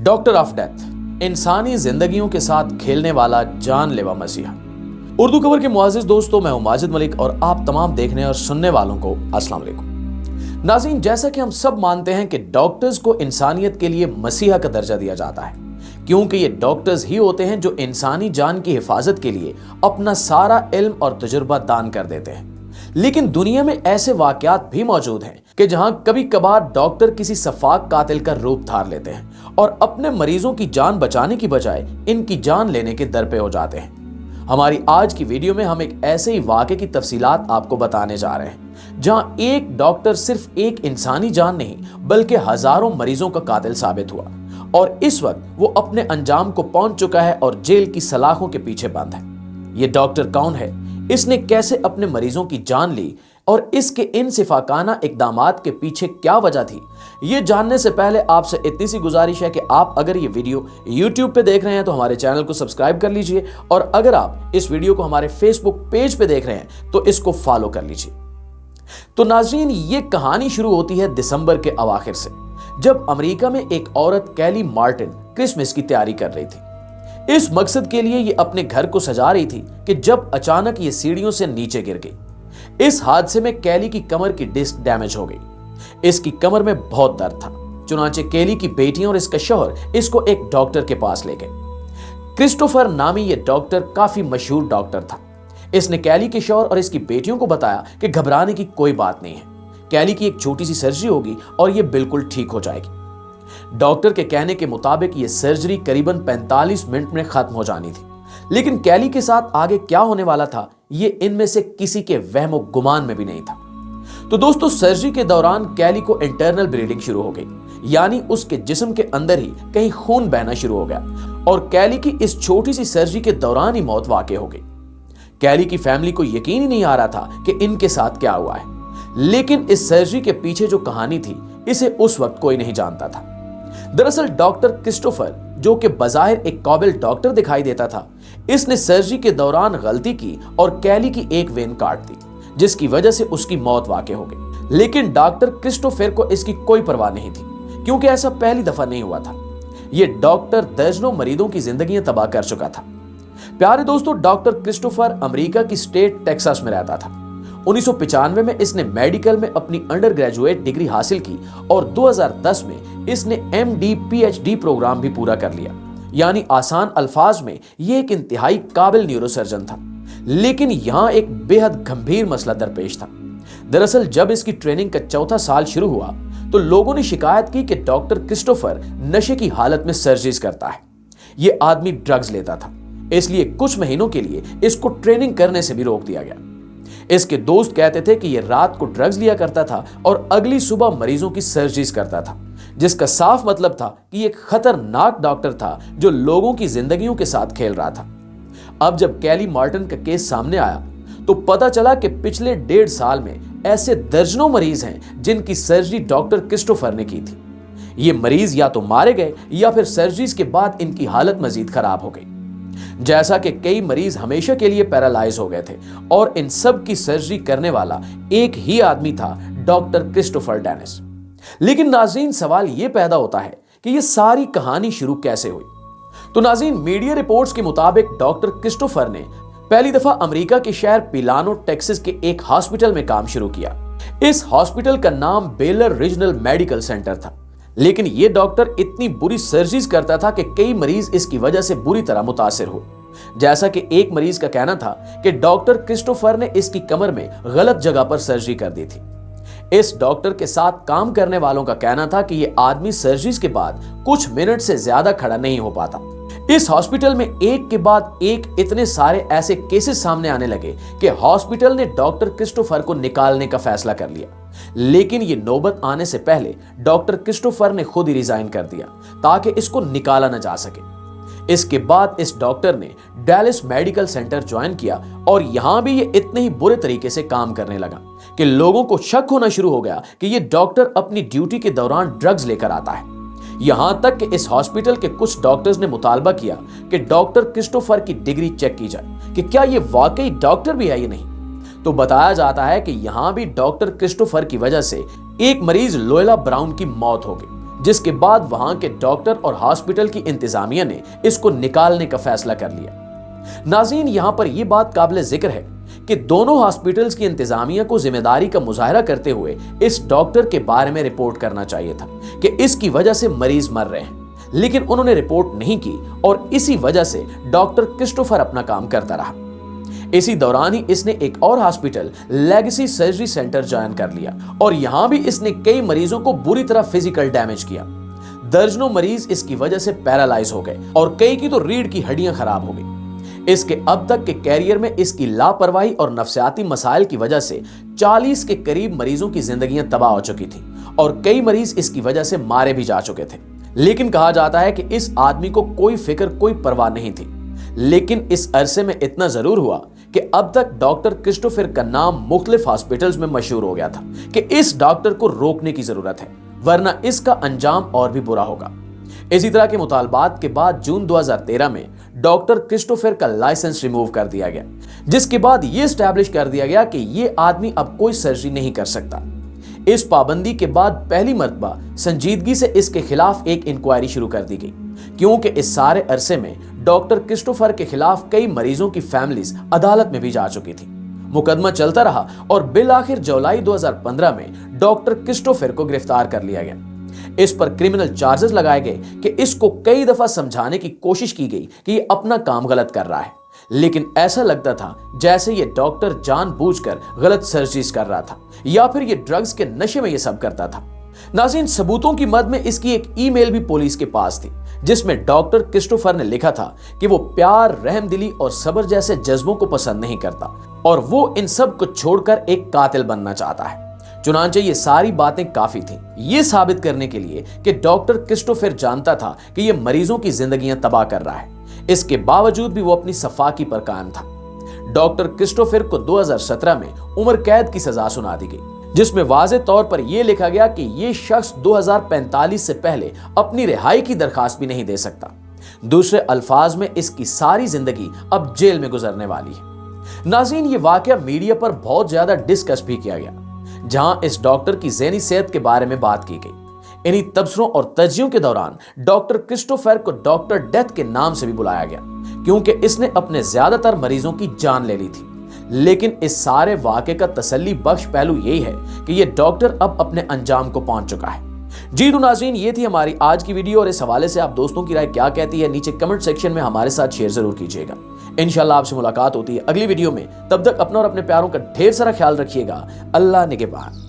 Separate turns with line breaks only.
Doctor of death, इंसानी जिंदगियों के साथ खेलने वाला जानलेवा मसीहा। उर्दू खबर के मुआजिज दोस्तों, मैं हूं माजिद मलिक और आप तमाम देखने और सुनने वालों को अस्सलाम वालेकुम। नाज़रीन, जैसा कि हम सब मानते हैं कि डॉक्टर्स को इंसानियत के लिए मसीहा का दर्जा दिया जाता है, क्योंकि ये डॉक्टर्स ही होते हैं जो इंसानी जान की हिफाजत के लिए अपना सारा इल्म और तजुर्बा दान कर देते हैं। लेकिन दुनिया में ऐसे वाकयात भी मौजूद हैं कि जहां कभी कभार डॉक्टर किसी सफाक कातिल का रूप धार लेते हैं और अपने मरीजों की जान बचाने की बजाय इनकी जान लेने के दर पे हो जाते हैं। हमारी आज की वीडियो में हम एक ऐसे ही वाक़े की तफसीलात आपको बताने जा रहे हैं जहां एक डॉक्टर सिर्फ एक इंसानी जान नहीं बल्कि हजारों मरीजों का कातिल साबित हुआ और इस वक्त वो अपने अंजाम को पहुंच चुका है और जेल की सलाखों के पीछे बंद है। ये डॉक्टर कौन है, इसने कैसे अपने मरीजों की जान ली और इसके इन सिफाकाना इकदामात के पीछे क्या वजह थी, ये जानने से पहले आपसे इतनी सी गुजारिश है कि आप अगर ये वीडियो YouTube पे देख रहे हैं तो हमारे चैनल को सब्सक्राइब कर लीजिए और अगर आप इस वीडियो को हमारे Facebook पेज पे देख रहे हैं तो इसको फॉलो कर लीजिए। तो नाज़रीन, ये कहानी शुरू होती है दिसंबर के अवाखिर से, जब अमेरिका में एक औरत कैली मार्टिन क्रिसमस की तैयारी कर रही थी। इस मकसद के लिए ये अपने घर को सजा रही थी कि जब अचानक ये सीढ़ियों से नीचे गिर गई। इस हादसे में कैली की कमर की डिस्क डैमेज हो गई। इसकी कमर में बहुत दर्द था। चुनांचे कैली की बेटियां और इसका शौहर इसको एक डॉक्टर के पास ले गए। क्रिस्टोफर नामी ये डॉक्टर काफी मशहूर डॉक्टर था। इसने कैली के शौहर और इसकी बेटियों को बताया कि घबराने की कोई बात नहीं है, कैली की एक छोटी सी सर्जरी होगी और ये बिल्कुल ठीक हो जाएगी। डॉक्टर के कहने के मुताबिक ये सर्जरी करीबन 45 मिनट में खत्म हो जानी थी, लेकिन कैली के साथ आगे क्या होने वाला था ये इनमें से किसी के वहमो गुमान में भी नहीं था। तो दोस्तों, सर्जरी के दौरान कैली को इंटरनल ब्लीडिंग शुरू हो गई, यानी उसके जिस्म के अंदर ही कहीं खून बहना शुरू हो गया और कैली की इस छोटी सी सर्जरी के दौरान ही मौत वाक़ई हो गई। कैली की फैमिली को यकीन ही नहीं आ रहा था कि इनके साथ क्या हुआ है, लेकिन इस सर्जरी के पीछे जो कहानी थी इसे उस वक्त कोई नहीं जानता था। दरअसल डॉक्टर क्रिस्टोफर, जो कि बज़ाहिर एक काबिल डॉक्टर दिखाई देता था, इसने सर्जरी के दौरान गलती की और कैली की एक वेन काट दी, जिसकी वजह से उसकी मौत वाक़ई हो गई। लेकिन डॉक्टर क्रिस्टोफर को इसकी कोई परवाह नहीं थी, क्योंकि ऐसा पहली दफा नहीं हुआ था। यह डॉक्टर दर्जनों मरीजों की जिंदगियां तबाह कर चुका था। प्यारे दोस्तों, डॉक्टर क्रिस्टोफर अमेरिका की स्टेट टेक्सास में रहता था। 1995 में इसने मेडिकल में अपनी अंडर ग्रेजुएट डिग्री हासिल की और 2010 में इसने MD PhD प्रोग्राम भी पूरा कर लिया। यानी आसान अल्फाज में ये एक इंतहाई काबिल न्यूरोसर्जन था। लेकिन यहां एक बेहद गंभीर मसला दरपेश था। दरअसल जब इसकी ट्रेनिंग का चौथा साल शुरू हुआ तो लोगों ने शिकायत की कि डॉक्टर क्रिस्टोफर नशे की हालत में सर्जरीज करता है। ये आदमी ड्रग्स लेता था, इसलिए कुछ महीनों के लिए इसको ट्रेनिंग करने से भी रोक दिया गया। इसके दोस्त कहते थे कि यह रात को ड्रग्स लिया करता था और अगली सुबह मरीजों की सर्जरीज करता था, जिसका साफ मतलब था कि एक खतरनाक डॉक्टर था जो लोगों की जिंदगियों के साथ खेल रहा था। अब जब कैली मार्टिन का केस सामने आया तो पता चला कि पिछले 1.5 साल में ऐसे दर्जनों मरीज हैं जिनकी सर्जरी डॉक्टर क्रिस्टोफर ने की थी। ये मरीज या तो मारे गए या फिर सर्जरीज के बाद इनकी हालत मजीद खराब हो गई। जैसा कि कई मरीज हमेशा के लिए पैरालाइज हो गए थे और इन सब की सर्जरी करने वाला एक ही आदमी था, डॉक्टर क्रिस्टोफर डेनिस। लेकिन नाज़रीन, सवाल यह पैदा होता है कि यह सारी कहानी शुरू कैसे हुई। तो नाज़रीन, मीडिया रिपोर्ट्स के मुताबिक डॉक्टर क्रिस्टोफर ने पहली दफा अमेरिका के शहर पिलानो टेक्सास के एक हॉस्पिटल में काम शुरू किया। इस हॉस्पिटल का नाम बेलर रीजनल मेडिकल सेंटर था। लेकिन यह डॉक्टर इतनी बुरी सर्जरीज करता था कि कई मरीज इसकी वजह से बुरी तरह मुतासिर हुए। जैसा कि एक मरीज का कहना था कि डॉक्टर क्रिस्टोफर ने इसकी कमर में गलत जगह पर सर्जरी कर दी थी। इस डॉक्टर के साथ काम करने वालों का कहना था कि यह आदमी सर्जरीज के बाद कुछ मिनट से ज्यादा खड़ा नहीं हो पाता। इस हॉस्पिटल में एक के बाद एक इतने सारे ऐसे केसेस सामने आने लगे कि हॉस्पिटल ने डॉक्टर क्रिस्टोफर को निकालने का फैसला कर लिया। लेकिन ये नौबत आने से पहले डॉक्टर क्रिस्टोफर ने खुद ही रिजाइन कर दिया ताकि इसको निकाला न जा सके। इसके बाद इस डॉक्टर ने डैलस मेडिकल सेंटर ज्वाइन किया और यहां भी ये इतने ही बुरे तरीके से काम करने लगा कि लोगों को शक होना शुरू हो गया कि ये डॉक्टर अपनी ड्यूटी के दौरान ड्रग्स लेकर आता है। यहां तक कि इस हॉस्पिटल के कुछ डॉक्टर्स ने मुतालबा किया कि डॉक्टर क्रिस्टोफर की डिग्री चेक की जाए कि क्या ये वाकई डॉक्टर भी है या नहीं। तो बताया जाता है कि यहां भी डॉक्टर क्रिस्टोफर की वजह से एक मरीज लोएला ब्राउन की मौत हो गई, जिसके बाद वहां के डॉक्टर और हॉस्पिटल की इंतजामिया ने इसको निकालने का फैसला कर लिया। नाज़रीन, यहां पर यह बात काबिल जिक्र है कि दोनों हॉस्पिटल्स की इंतजामिया को जिम्मेदारी का मुजाहरा करते हुए इस डॉक्टर के बारे में रिपोर्ट करना चाहिए था कि इसकी वजह से मरीज मर रहे हैं, लेकिन उन्होंने रिपोर्ट नहीं की और इसी वजह से डॉक्टर क्रिस्टोफर अपना काम करता रहा। इसी दौरान ही इसने एक और hospital legacy surgery centre join कर लिया और यहां भी इसने कई मरीजों को बुरी तरह फिजिकल डैमेज किया। दर्जनों मरीज इसकी वजह से पैरालाइज हो गए और कई की तो रीढ़ की हड्डियां खराब हो गई। इसके अब तक के कैरियर में इसकी लापरवाही और नफ्सियाती मसाइल की वजह से 40 के करीब मरीजों की जिंदगियां तबाह हो चुकी थी और कई मरीज इसकी वजह से मारे भी जा चुके थे। लेकिन कहा जाता है कि इस आदमी को कोई फिक्र, कोई परवाह नहीं थी। लेकिन इस अरसे में इतना जरूर हुआ कि अब तक डॉक्टर क्रिस्टोफर का नाम मुख्तलिफ हॉस्पिटल्स में मशहूर हो गया था कि इस डॉक्टर को रोकने की जरूरत है, वरना इसका अंजाम और भी बुरा होगा। इसी तरह के मुतालबात के बाद जून 2013 में डॉक्टर क्रिस्टोफर का लाइसेंस रिमूव कर दिया गया, जिसके बाद यह स्टैब्लिश कर दिया गया कि यह आदमी अब कोई सर्जरी नहीं कर सकता। इस पाबंदी के बाद पहली मर्तबा संजीदगी से इसके खिलाफ एक इंक्वायरी शुरू कर दी गई, क्योंकि इस सारे अरसे में डॉक्टर क्रिस्टोफर के खिलाफ कई मरीजों की फैमिलीज अदालत में भी जा चुकी थी। मुकदमा चलता रहा और बिल आखिर जुलाई 2015 में डॉक्टर क्रिस्टोफर को गिरफ्तार कर लिया गया। इस पर क्रिमिनल चार्जेस लगाए गए कि इसको कई दफा समझाने की कोशिश की गई कि ये अपना काम गलत कर रहा है, लेकिन ऐसा लगता था जैसे ये डॉक्टर जानबूझकर गलत सर्जरीज कर रहा था या फिर ये ड्रग्स के नशे में ये सब करता था। नाज़रीन, सबूतों की मद में इसकी एक ईमेल भी पुलिस के पास थी, जिसमें डॉक्टर क्रिस्टोफर ने लिखा था कि वो प्यार, रहमदिली और सब्र जैसे जज्बों को पसंद नहीं करता और वो इन सब को छोड़कर एक कातिल बनना चाहता है। चुनांचे ये सारी बातें काफी थी ये साबित करने के लिए कि डॉक्टर क्रिस्टोफर जानता था कि ये मरीजों की जिंदगियां तबाह कर रहा है। इसके बावजूद भी वो अपनी सफाकी पर कायम था। डॉक्टर क्रिस्टोफर को 2017 में उम्र कैद की सजा सुना दी गई, जिसमें वाज़े तौर पर यह लिखा गया कि यह शख्स 2045 से पहले अपनी रिहाई की दरखास्त भी नहीं दे सकता। दूसरे अल्फाज में इसकी सारी जिंदगी अब जेल में गुजरने वाली है। नाज़रीन, ये वाकया मीडिया पर बहुत ज्यादा डिस्कस भी किया गया, जहां इस डॉक्टर की ज़हनी सेहत के बारे में बात की गई। इन्हीं तबसरों और तज्जियों के दौरान डॉक्टर क्रिस्टोफर को डॉक्टर डेथ के नाम से भी बुलाया गया, क्योंकि इसने अपने ज्यादातर मरीजों की जान ले ली थी। लेकिन इस सारे वाक़े का तसल्ली बख्श पहलू यही है कि यह डॉक्टर अब अपने अंजाम को पहुंच चुका है। जी तो नाज़रीन, ये थी हमारी आज की वीडियो और इस हवाले से आप दोस्तों की राय क्या कहती है नीचे कमेंट सेक्शन में हमारे साथ शेयर जरूर कीजिएगा। इंशाल्लाह आपसे मुलाकात होती है अगली वीडियो में। तब तक अपना और अपने प्यारों का ढेर सारा ख्याल रखिएगा। अल्लाह निगहबान।